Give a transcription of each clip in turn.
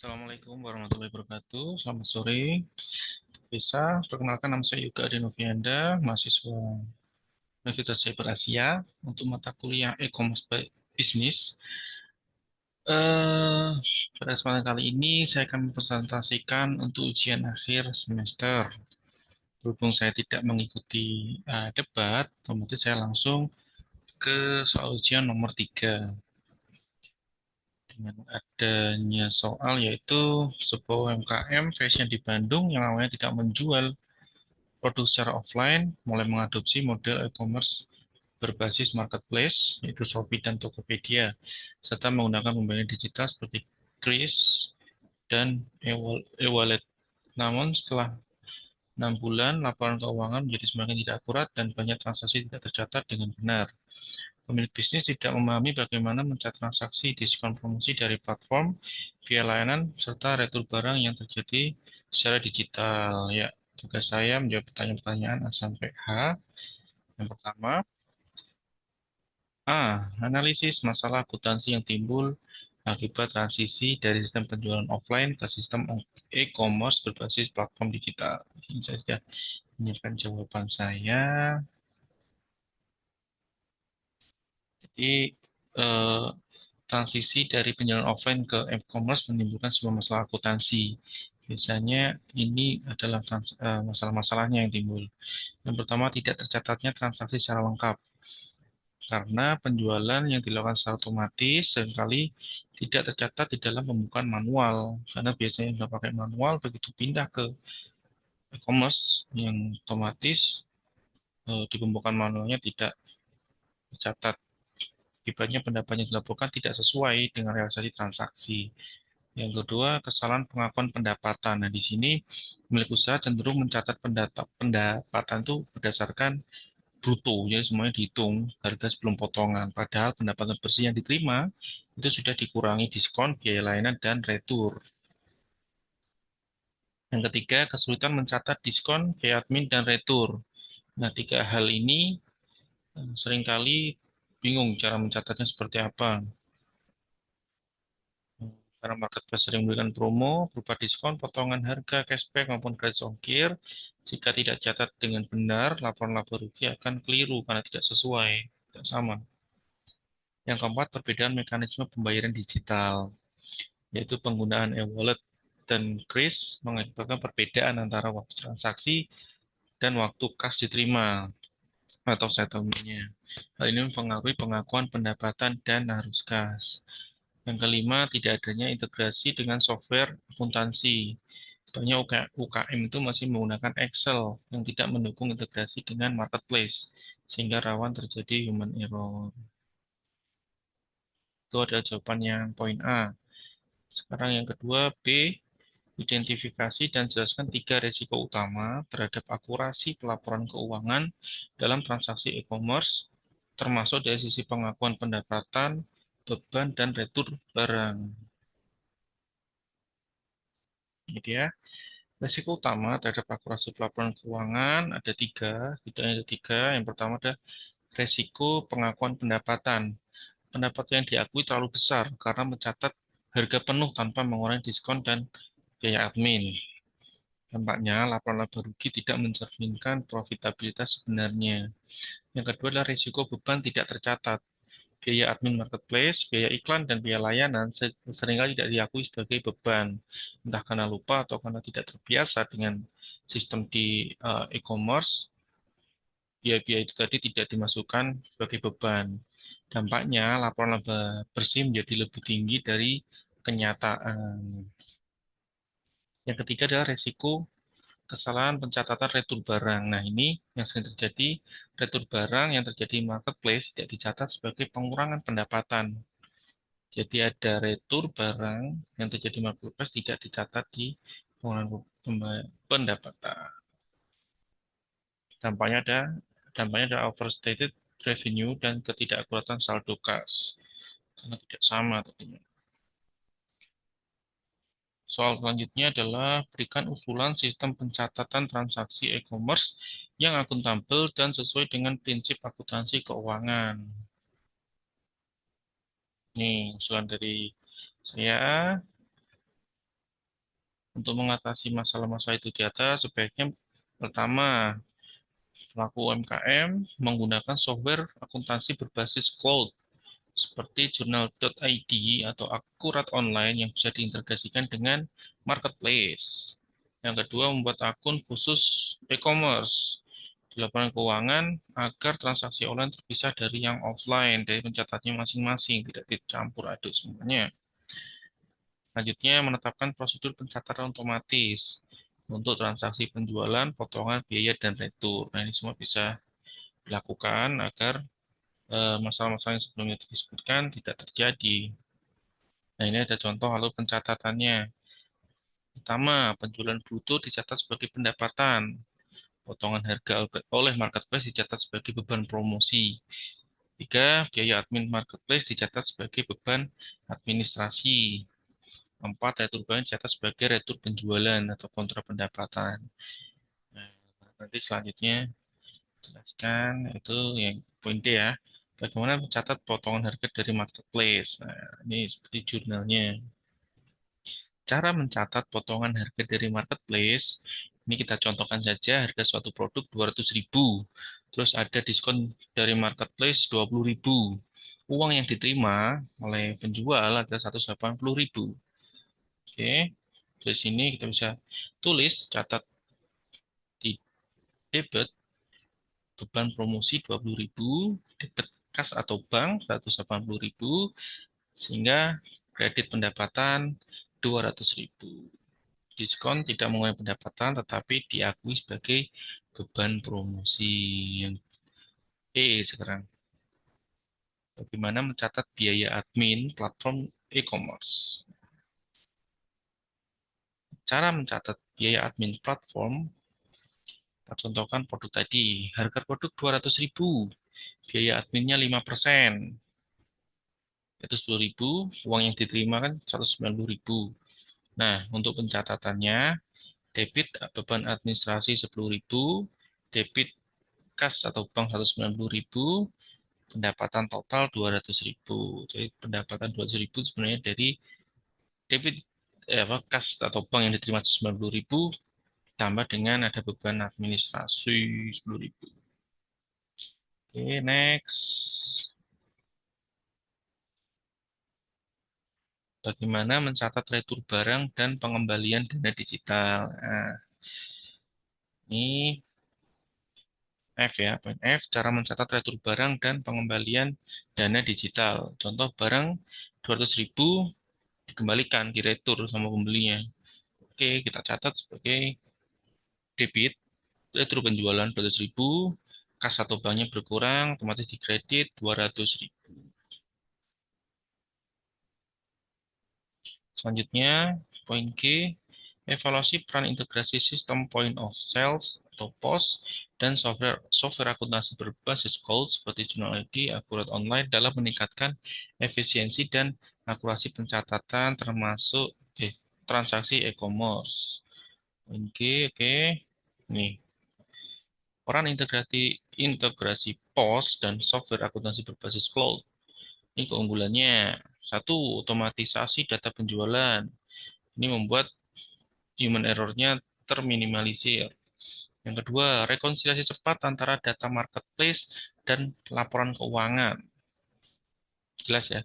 Assalamualaikum warahmatullahi wabarakatuh. Selamat sore. Bisa perkenalkan nama saya Yoga Adi Novianda, mahasiswa Universitas Cyber Asia untuk mata kuliah E-commerce Business. Eh, Pada kesempatan kali ini saya akan mempresentasikan untuk ujian akhir semester. Berhubung saya tidak mengikuti debat, otomatis saya langsung ke soal ujian nomor 3. Dengan adanya soal yaitu sebuah UMKM fashion di Bandung yang awalnya tidak menjual produk secara offline, mulai mengadopsi model e-commerce berbasis marketplace, yaitu Shopee dan Tokopedia, serta menggunakan pembayaran digital seperti Kris dan e-wallet. Namun setelah 6 bulan, laporan keuangan menjadi semakin tidak akurat dan banyak transaksi tidak tercatat dengan benar. Pemilik bisnis tidak memahami bagaimana mencatat transaksi diskon promosi dari platform, via layanan, serta retur barang yang terjadi secara digital. Ya, tugas saya menjawab pertanyaan-pertanyaan A sampai H. Yang pertama, A. Analisis masalah akuntansi yang timbul akibat transisi dari sistem penjualan offline ke sistem e-commerce berbasis platform digital. Ini saya sudah menyiapkan jawaban saya. Jadi, eh, transisi dari penjualan offline ke e-commerce menimbulkan sebuah masalah akuntansi. Biasanya ini adalah masalah-masalahnya yang timbul. Yang pertama, tidak tercatatnya transaksi secara lengkap. Karena penjualan yang dilakukan secara otomatis seringkali tidak tercatat di dalam pembukaan manual. Karena biasanya sudah pakai manual, begitu pindah ke e-commerce yang otomatis di pembukaan manualnya tidak tercatat. Akibatnya pendapat yang dilaporkan tidak sesuai dengan realisasi transaksi. Yang kedua, kesalahan pengakuan pendapatan. Nah, di sini pemilik usaha cenderung mencatat pendapatan itu berdasarkan bruto, jadi semuanya dihitung harga sebelum potongan. Padahal pendapatan bersih yang diterima itu sudah dikurangi diskon, biaya layanan, dan retur. Yang ketiga, kesulitan mencatat diskon, biaya admin, dan retur. Nah, tiga hal ini seringkali bingung cara mencatatnya seperti apa. Karena marketplace sering memberikan promo berupa diskon, potongan harga, cashback, maupun gratis ongkir. Jika tidak catat dengan benar, laporan laba rugi akan keliru karena tidak sesuai, tidak sama. Yang keempat, perbedaan mekanisme pembayaran digital, yaitu penggunaan e-wallet dan kris mengakibatkan perbedaan antara waktu transaksi dan waktu kas diterima atau settlement-nya. Hal ini mempengaruhi pengakuan pendapatan dan arus kas. Yang kelima, tidak adanya integrasi dengan software akuntansi. Banyak UKM itu masih menggunakan Excel yang tidak mendukung integrasi dengan marketplace, sehingga rawan terjadi human error. Itu adalah jawaban yang poin A. Sekarang yang kedua, B. Identifikasi dan jelaskan tiga risiko utama terhadap akurasi pelaporan keuangan dalam transaksi e-commerce, termasuk dari sisi pengakuan pendapatan, beban, dan retur barang. Jadi ya, risiko utama terhadap akurasi pelaporan keuangan ada tiga, setidaknya ada tiga. Yang pertama ada risiko pengakuan pendapatan. Pendapatan yang diakui terlalu besar karena mencatat harga penuh tanpa mengurangi diskon dan biaya admin. Dampaknya, laporan laba rugi tidak mencerminkan profitabilitas sebenarnya. Yang kedua adalah risiko beban tidak tercatat. Biaya admin marketplace, biaya iklan, dan biaya layanan seringkali tidak diakui sebagai beban, entah karena lupa atau karena tidak terbiasa dengan sistem di e-commerce, biaya-biaya itu tadi tidak dimasukkan sebagai beban. Dampaknya, laporan laba bersih menjadi lebih tinggi dari kenyataan. Yang ketiga adalah risiko kesalahan pencatatan retur barang. Nah, ini yang sering terjadi, retur barang yang terjadi di marketplace tidak dicatat sebagai pengurangan pendapatan. Jadi ada retur barang yang terjadi di marketplace tidak dicatat di pengurangan pendapatan. Dampaknya ada dampaknya ada overstated revenue dan ketidakakuratan saldo kas. Karena tidak sama tentunya. Soal selanjutnya adalah berikan usulan sistem pencatatan transaksi e-commerce yang akuntabel dan sesuai dengan prinsip akuntansi keuangan. Nih, usulan dari saya. Untuk mengatasi masalah-masalah itu di atas, sebaiknya pertama, pelaku UMKM menggunakan software akuntansi berbasis cloud seperti Journal.id atau Akurat Online yang bisa diintegrasikan dengan marketplace. Yang kedua, membuat akun khusus e-commerce di laporan keuangan agar transaksi online terpisah dari yang offline, dari pencatatnya masing-masing, tidak dicampur aduk semuanya. Selanjutnya, menetapkan prosedur pencatatan otomatis untuk transaksi penjualan, potongan biaya, dan retur. Nah, ini semua bisa dilakukan agar masalah-masalah yang sebelumnya disebutkan tidak terjadi. Nah, ini ada contoh alur pencatatannya. Pertama, penjualan bruto dicatat sebagai pendapatan. Potongan harga oleh marketplace dicatat sebagai beban promosi. Tiga, biaya admin marketplace dicatat sebagai beban administrasi. Empat, retur bank dicatat sebagai retur penjualan atau kontra pendapatan. Nah, nanti selanjutnya jelaskan itu yang poin D ya. Bagaimana mencatat potongan harga dari marketplace. Nah, ini seperti jurnalnya. Cara mencatat potongan harga dari marketplace, ini kita contohkan saja harga suatu produk 200.000. Terus ada diskon dari marketplace 20.000. Uang yang diterima oleh penjual ada 180.000. Oke, dari sini kita bisa tulis, catat di debit, beban promosi 20.000, debit kas atau bank 180.000, sehingga kredit pendapatan 200.000. Diskon tidak mengurangi pendapatan tetapi diakui sebagai beban promosi. Yang sekarang, bagaimana mencatat biaya admin platform e-commerce? Cara mencatat biaya admin platform, kita contohkan produk tadi, harga produk 200.000, biaya adminnya 5%, itu 10.000, uang yang diterima kan 190.000. Nah, untuk pencatatannya, debit beban administrasi 10.000, debit kas atau bank 190.000, pendapatan total 200.000. Jadi pendapatan 200.000 sebenarnya dari debit kas atau bank yang diterima 190.000 ditambah dengan ada beban administrasi 10.000. Oke, next. Bagaimana mencatat retur barang dan pengembalian dana digital? Nah, ini F ya, poin F, cara mencatat retur barang dan pengembalian dana digital. Contoh barang 200.000 dikembalikan, diretur sama pembelinya. Oke, kita catat sebagai debit, retur penjualan 200.000, kas atau banknya berkurang, otomatis dikredit 200.000. Selanjutnya, poin G, evaluasi peran integrasi sistem point of sales atau POS dan software akuntansi berbasis cloud seperti Journal ID, Akurat Online dalam meningkatkan efisiensi dan akurasi pencatatan termasuk transaksi e-commerce. Poin G, oke. Nih, peran integrasi POS dan software akuntansi berbasis cloud. Ini keunggulannya. Satu, otomatisasi data penjualan. Ini membuat human error-nya terminimalisir. Yang kedua, rekonsiliasi cepat antara data marketplace dan laporan keuangan. Jelas ya,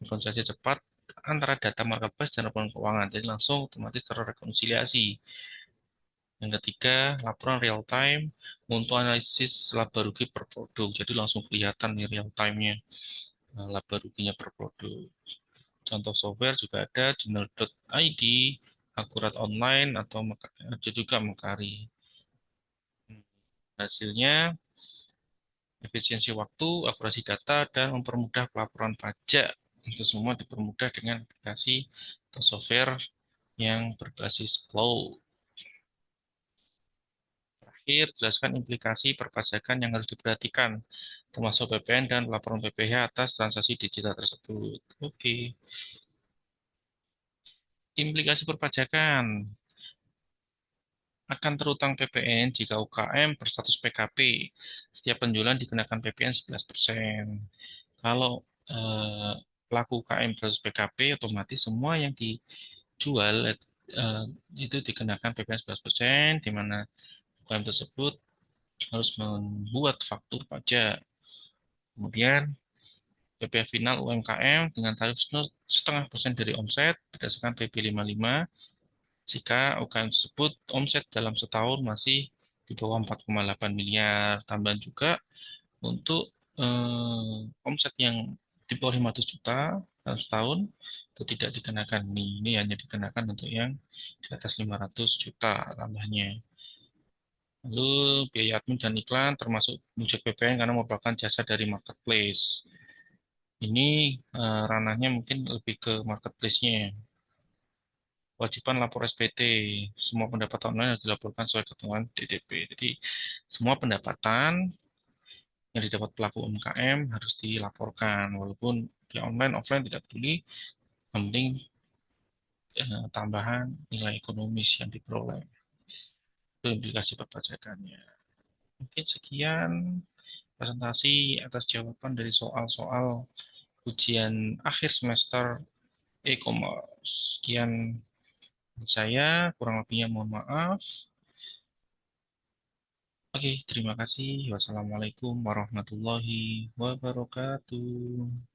rekonsiliasi cepat antara data marketplace dan laporan keuangan. Jadi langsung otomatis terrekonsiliasi. Yang ketiga, laporan real time untuk analisis laba rugi per produk. Jadi langsung kelihatan nih real time-nya laba ruginya per produk. Contoh software juga ada Journal.id, Akurat Online, atau ada juga Mekari. Hasilnya, efisiensi waktu, akurasi data, dan mempermudah pelaporan pajak. Itu semua dipermudah dengan aplikasi atau software yang berbasis cloud. Terakhir, jelaskan implikasi perpajakan yang harus diperhatikan, termasuk PPN dan laporan PPh atas transaksi digital tersebut. Oke. Implikasi perpajakan akan terutang PPN jika UKM berstatus PKP. Setiap penjualan dikenakan PPN 11%. Kalau pelaku UKM berstatus PKP, otomatis semua yang dijual eh, itu dikenakan PPN 11%, di mana UKM tersebut harus membuat faktur pajak. Kemudian PPh final UMKM dengan tarif 0,5% dari omset berdasarkan PP 55 jika UKM tersebut omset dalam setahun masih di bawah 4,8 miliar. Tambahan juga untuk omset yang di bawah 500 juta dalam setahun itu tidak dikenakan nih. Ini hanya dikenakan untuk yang di atas 500 juta tambahnya. Lalu biaya admin dan iklan termasuk pajak PPN karena merupakan jasa dari marketplace. Ini ranahnya mungkin lebih ke marketplace-nya. Kewajiban lapor SPT. Semua pendapatan online harus dilaporkan sesuai ketentuan DDP. Jadi semua pendapatan yang didapat pelaku UMKM harus dilaporkan. Walaupun di online, offline tidak peduli. Yang penting tambahan nilai ekonomis yang diperoleh. Itu implikasi perpajakannya. Mungkin sekian presentasi atas jawaban dari soal-soal ujian akhir semester e-commerce. Sekian saya, kurang lebihnya mohon maaf. Oke, terima kasih. Wassalamualaikum warahmatullahi wabarakatuh.